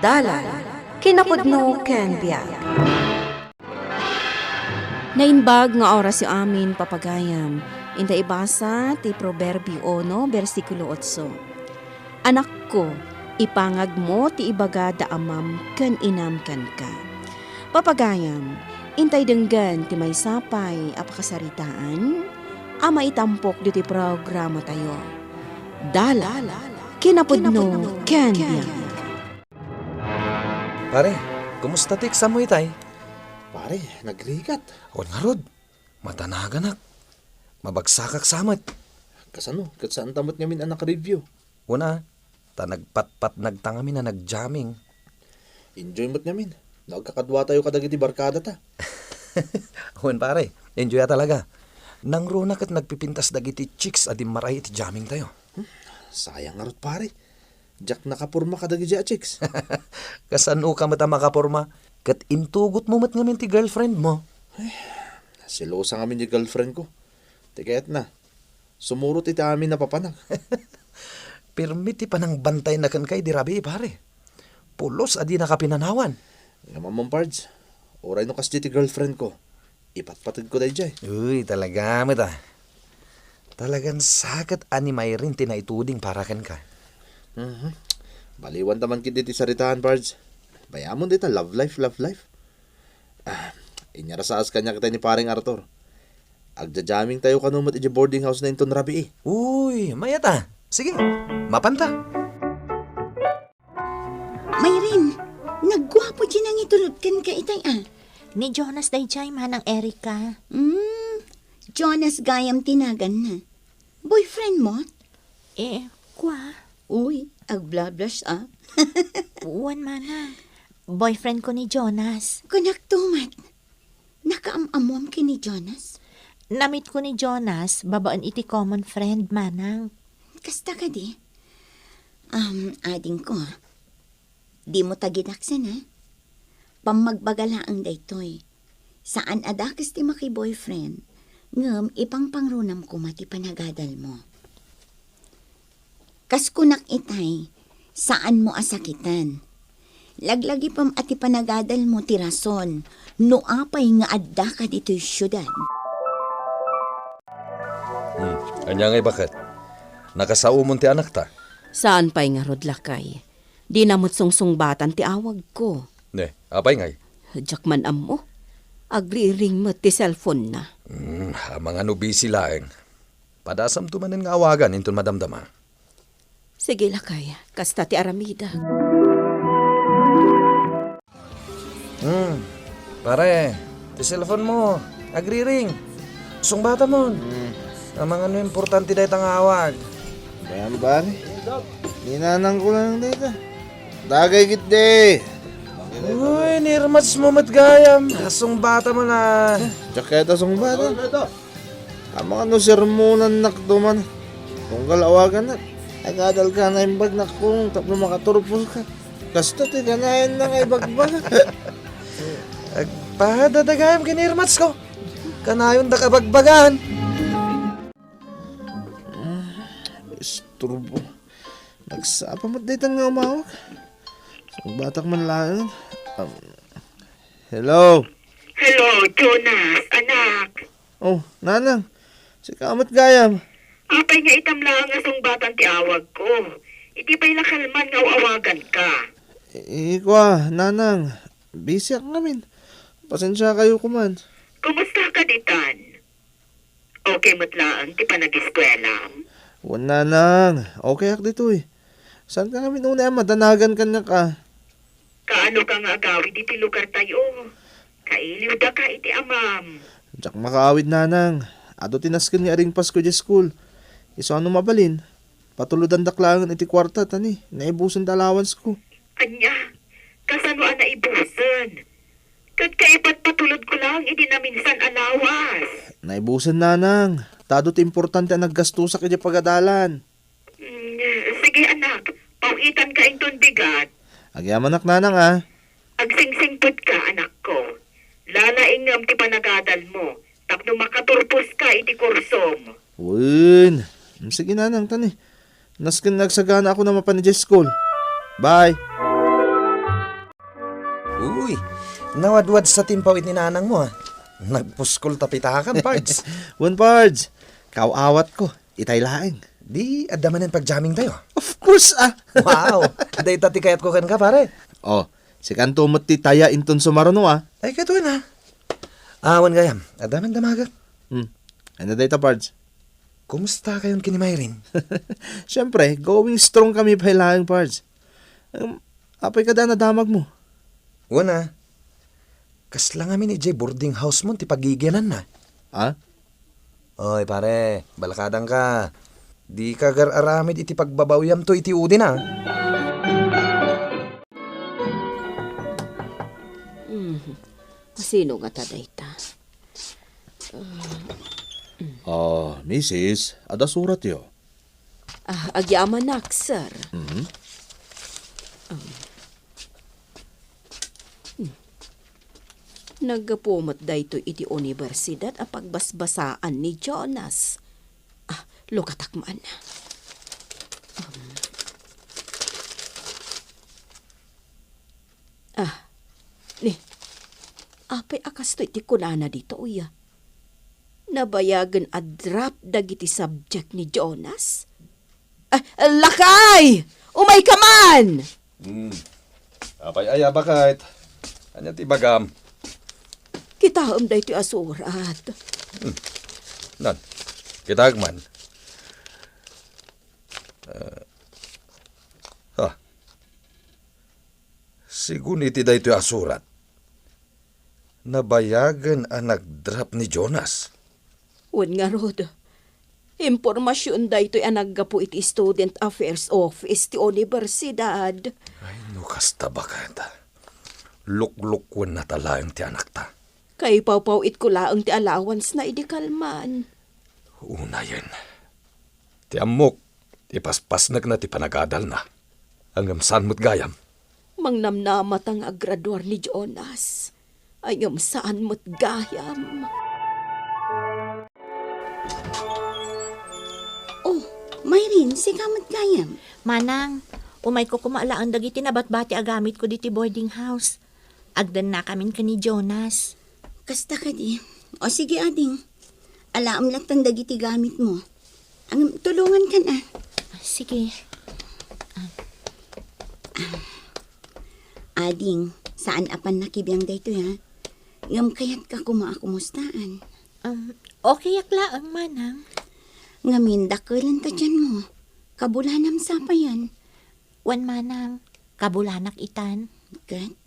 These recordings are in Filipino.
Dalan, kinapudno ken biag. Naimbag nga oras si amin papagayam, inda ibasa ti Proverbio 1, versikulo 8. Anak ko, ipangag mo ti ibaga da amam ken inam ken ka. Papagayam, intay denggan ti may sapay apakasaritaan, ama itampok di ti programa tayo. Dala, kinapudno ken biag. Pare, kumusta ti exam mo itay? Pare, nagrigat. O nga rod, matanagan mabagsak samat. Kasano? Saan tamot niya min anak review? Una, nagpatpat nagtangamin na nagjamming. Enjoy mo't niya min. Nagkakadwa tayo kadagiti barkada ta. Huwag pare, enjoy talaga. Nang runa kat nagpipintas dagiti chicks adim maray iti jamming tayo. Sayang nga rod pare. Jack nakapurma kadagiti chicks. Kasano ka mata makaporma? Kat intugot mo mat ngamin ti girlfriend mo. Silosa nga min yung girlfriend ko. Tikayat na. Sumurot iti amin na papanag. Permiti pa ng bantay na kan kay dirabi pare. Pulos adi nakapinanawan. Nga mamang pards. Oray no kas ti girlfriend ko. Ipatpatid ko dahi jay. Uy, talaga mata. Talagang sakat animay rin tinaituding para kan ka. Baliwan taman kiti ti saritaan pards. Bayamon dita, love life. Inyara saas kanya kita ni paring Arthur. Agja-jamming tayo kanumot iti boarding house na inton rabi Uy, mayata. Sige, mapanta. Mayrin, naggwapo dyan ang itulot kan ka itay Ni Jonas dayjay manang Erika. Jonas gayam tinagan na. Boyfriend mo? Kwa? Uy, agblablast Uwan manang. Boyfriend ko ni Jonas. Kunak tumat. Nakaamamwam ki ni Jonas? Namit ko ni Jonas, babaan iti common friend manang. Kasta ka di? Ading ko, di mo taginaksan Pamagbagalaang daytoy. Saan adakas ti maki-boyfriend? Ngam, ipang pangrunam ko mati panagadal mo. Kas kunak itay, saan mo asakitan? Laglagi pam ati panagadal mo ti rason, no apay nga adda ka dito'y syudad. Anya ngay bakit? Nakasaumon ti anak ta? Saan pa'y nga rod lakay? Di namot sungsung-batan ti awag ko. Ne, apay ngay? Diyak man amo. Agri-ring mo ti cellphone na. Mga nubisi laeng. Padasam tumanin nga awagan inton madamdama. Sige lakay, kasta ti aramida. Pare, ti cellphone mo. Agri-ring. Sungbata mo. Ang mga importante dahil tang awag. Bayan pare. Ninanang ko lang dito. Dagay kitde. Uy, nirmats mo matgayam. Asong bata mo na. Jaketa song bata. Ama ano sermonan nakduman. Kung kalawagan na. Agadal ka na yung bagnak kung tapno makaturpos ka. Kasta ti kanayan na nga ibagbag. Agpadadagayam kinirmats ko. Kanayon da kabagbagan. Isturbo. Nagsapa mo't dito nga umawag. Song batak man lang. Hello. Hello, Jonas, anak. Oh, nanang. Si Kamat Gayam. Apay nga itam lang asong batang ti awag ko. Iti pa'y lakalman nga awagan ka. Ikwa, nanang. Busy ako ngamin. Pasensya kayo kuman. Kumusta ka ditan? Okay mo't lang, ti pa nag-eskwela. Wan nanang. Okay ak dito eh. Saan ka ngamin una madanagan ka na ka? Kaano ka nga agawid iti lugar tayo? Kailiw da ka iti amam. Diyak makaawid nanang. Ado tinaskin ni Aring Pasko di school. Iso ano mabalin? Patuludan daklangan iti kwarta tani. Naibusan dalawans ko. Anya, kasano na ibusan? Kat kaipat patulod ko lang, iti na minsan alawas. Naibusan nanang. Tado ti importante ang naggastusak iti pagadalan. Sige anak, pawitan ka inton bigat. Agyaman ak nanang ah. Agsingsingput ka anak ko. Lalaingam ti panagadal mo. Tapno makaturpos ka iti kursom. Win. Sige nanang tani. Naskin nagsagana ako na mapanidya school. Bye. Uy, nawadwad sa timpaw itinanang mo ah. Nagpuskol tapitakan, Pards. Wan Pards, kaawat ko, itay laing. Di, adamanin pag-jamming tayo. Of course Wow, day tati kayat ko kan ka, pare. Oh, si kanto mo ti taya inton sumaruno Ay, katuin ha. Awan gayam, adaman damagat. Ano day ta Pards? Kumusta kayon kini Mayrin? Siyempre, going strong kami pa laing Pards. Apay ka na damag mo. Una, kasla nga ni Jay boarding house mo, ti pagigyanan na. Ha? Oy, pare, balakadang ka. Di ka gar-aramid iti pagbabawyam to iti udi na. Sino nga taday ta? Mrs. Ada surat yo. Agyaman nak, sir. Nagapumot dayto iti universidad a pagbasbasaan ni Jonas. Lukatakman. Ni. Apay akas to iti kunana dito, uya. Nabayagan a drop dagiti subject ni Jonas. Lakay! Umay ka man! Apay aya bakit? Anya ti bagam. Kita day ti asurat. Nan, kitagman. Sigun iti da ito asurat. Nabayagan ang nag-drop ni Jonas. Wan nga rod. Impormasyon da ito'y anaggapo iti Student Affairs Office ti Universidad. Ay, nukasta bakit? Luklukwan na talayang ti anak ta. Kay pawpawit ko laang ti allowance na idikalman. Una yan. Ti amok, ti paspas na ti panagadal na. Ang amsan mo't gayam. Mangnamnamat ang agraduar ni Jonas. Ayam saan mo't gayam. Oh, Mayrin, si kamat gayam. Manang, umay ko kumaalaan dagiti nabatbati agamit ko diti boarding house. Agdan na kamin ka ni Jonas. Kasta ka di. O sige, ading. Alaam lang tang dagiti gamit mo. Ang tulungan ka na. Sige. Ading, saan apan nakibiyang dayto ya? Ngam kayat ka kumaakumustaan. Okay akla ang manang. Ngamin dakalan ta dyan mo. Kabulanam sa pa yan. Wan manang, kabulanak itan. Kat,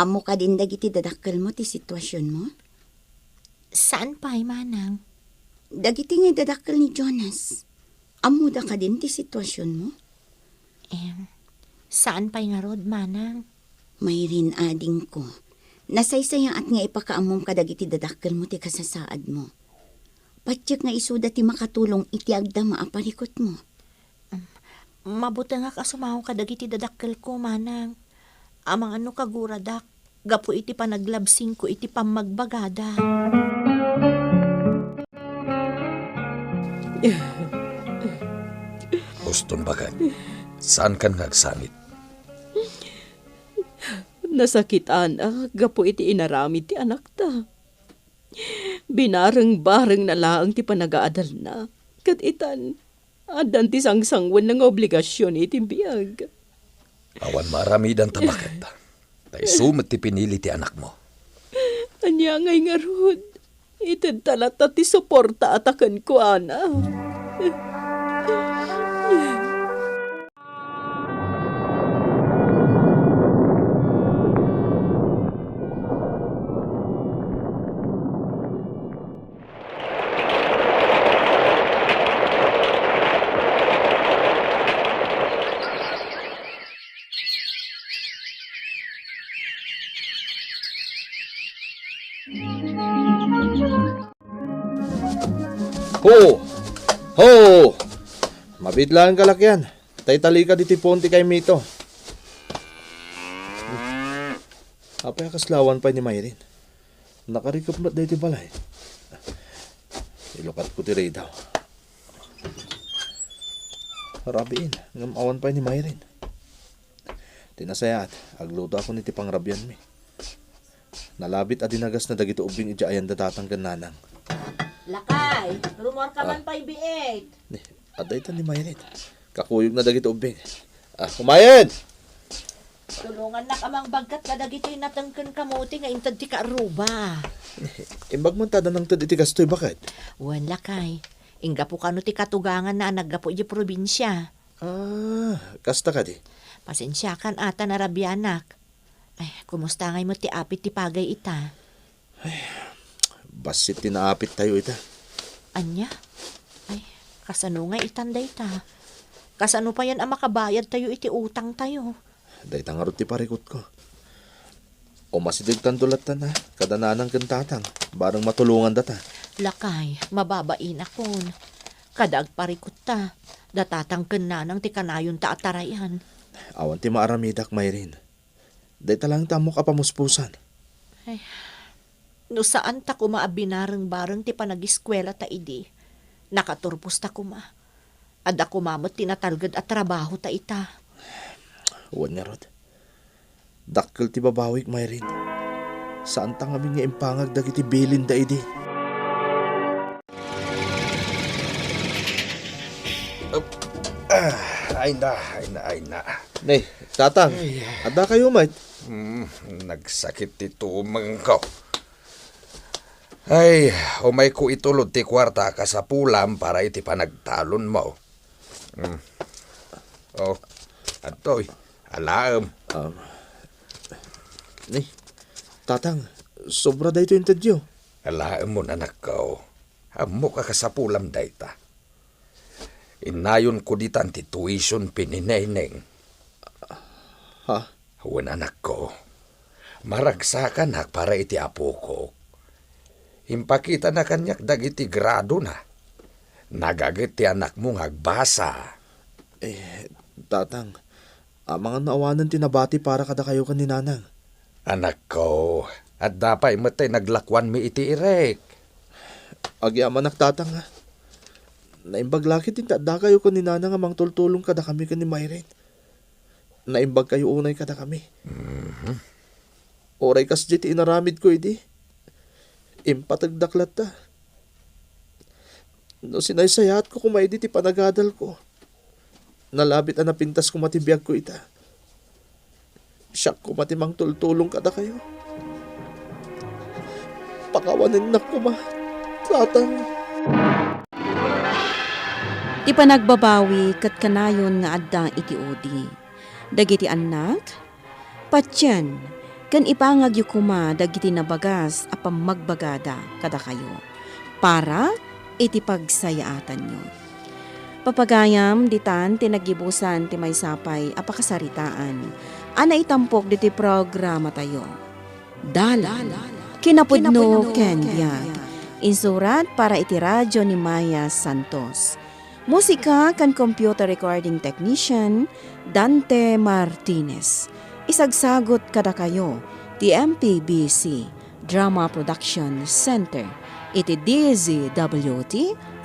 amo ka din dagiti dadakkel mo ti sitwasyon mo? Saan pa'y manang? Dagiti nga dadakkel ni Jonas. Amo da ka din ti sitwasyon mo? Saan pa'y nga rod manang? Mayrin ading ko. Nasaysaya at nga ipakaamong kadagiti dadakkel mo ti kasasaad mo. Patyak nga isuda ti makatulong iti agda maaparikot mo. Mabuti nga kasumaw kadagiti dadakkel ko manang. Amang ano kaguradak, gapo iti panaglabsing ko iti pamagbagada. Uston bagay. Saan kan ngagsanit? Nasakitan gapo iti inaramid ti anak ta. Binareng-bareng na laang ti panagaadal na. Kat itan, adan ti sangsangwan ng obligasyon iti biyag. Awan maramidan ta bakit? Tay sumet ti pinili ti anak mo. Anya ngay nga rod. Itad talata ti suporta atakan ko, ana. Ho! Ho! Mabidlaan ka lakyan. Tay-tali ka diti ponti kay Mito. Apay kaslawan pa ni Mayrin. Nakarikap na diti balay. Ilukat ko ti Ray daw. Rabiin, ngamawan pa ni Mayrin. Tinasayat, agluto ako niti pangrabyan mi. Nalabit adinagas na dagito ubing ija ayan datatang kananang. Lakay, rumor ka man pa ibiit. Ni, aday ta ni Mayrit. Kakuyog na dagito ubing. Kumayan! Tulungan na kamang bagkat ka dagito natangkan kamuti nga intad ti kaaruba. Imbag man tada ng tad iti kastoy bakit? Wan lakay, ingga po kano ti katugangan na naggapo di probinsya. Kasta ka di. Pasensya kan ata na rabianak. Ay, kumusta ngay mo ti apit ti pagay ita? Basit tinaapit tayo ita. Anya? Ay, kasano nga itanday ta? Kasano pa yan ang makabayad tayo iti utang tayo? Day tangarot ti parikot ko. O masidig tantulat na, kadananang kantatang, barang matulungan data. Lakay, mababain akon. Kadag parikot ta, datatang kananang ti kanayon ta atarayan. Awan ti maaramidak mayrin. Day talang tamo ka pamuspusan. Ay, no saan ta kumaabinarang barang ti panag-eskwela ta idi. Nakaturpos ta kuma. Ada kumamot tinatalgad at trabaho ta ita. Huwag nga rod. Dakkel ti babawik mayrin. Saan ta kami nga impangag dagiti bilin da idi? Ay na. Nay, tatang, ada kayo mate. Nagsakit ti tumang ko. Ay, umay ko itulod ti kwarta ka sa pulam para iti panagtalon mo. Oh, atoy, alaam. Nay, tatang, sobra da ito yung tadyo. Alaam mo anak ko. Amo ka sa pulam dayta. Inayon ko ditan ti tuition pinineneng. Ha? Huwag anak ko. Maragsakan hak para iti apo ko. Impakita na kanyak dagiti grado na. Nagagit ti anak mong agbasa. Tatang, mga naawanan tinabati para kada kayo kan ni nanang. Anak ko, at dapay matay naglakwan mi iti irek. Agyaman tatang ha. Naimbag lakit din da kayo kan ni nanang amang tultulong kada kami kan ni Mayrin. Naimbag kayo unay kada kami. Oray kas di ti inaramid ko idi. Impatagdaklat ta. No sinaysayat ko kumay di ti panagadal ko. Nalabit na napintas ko matibiyag ko ita. Siyak ko matimang tultulong kada kayo. Pakawanin na ko ma. Tatang. Ti panagbabawi kat kanayon nga adda iti odi. Dagiti anak, patyan, kan ipangag yu kuma dagiti nabagas apam magbagada kada kayo. Para iti pagsayaatan nyo. Papagayam ditan tinagibusan ti maysapay apakasaritaan. Ana itampok diti programa tayo. Dala, kinapudno ken biag. Insurat para iti radyo ni Maya Santos. Musika kan computer recording technician Dante Martinez. Isagsagot kada kayo ti MPBC Drama Production Center iti DZWT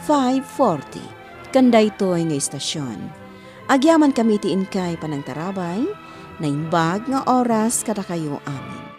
540 kanday toy nga istasyon. Agyaman kami ti inkay panangtarabay na imbag nga oras kada kayo amin.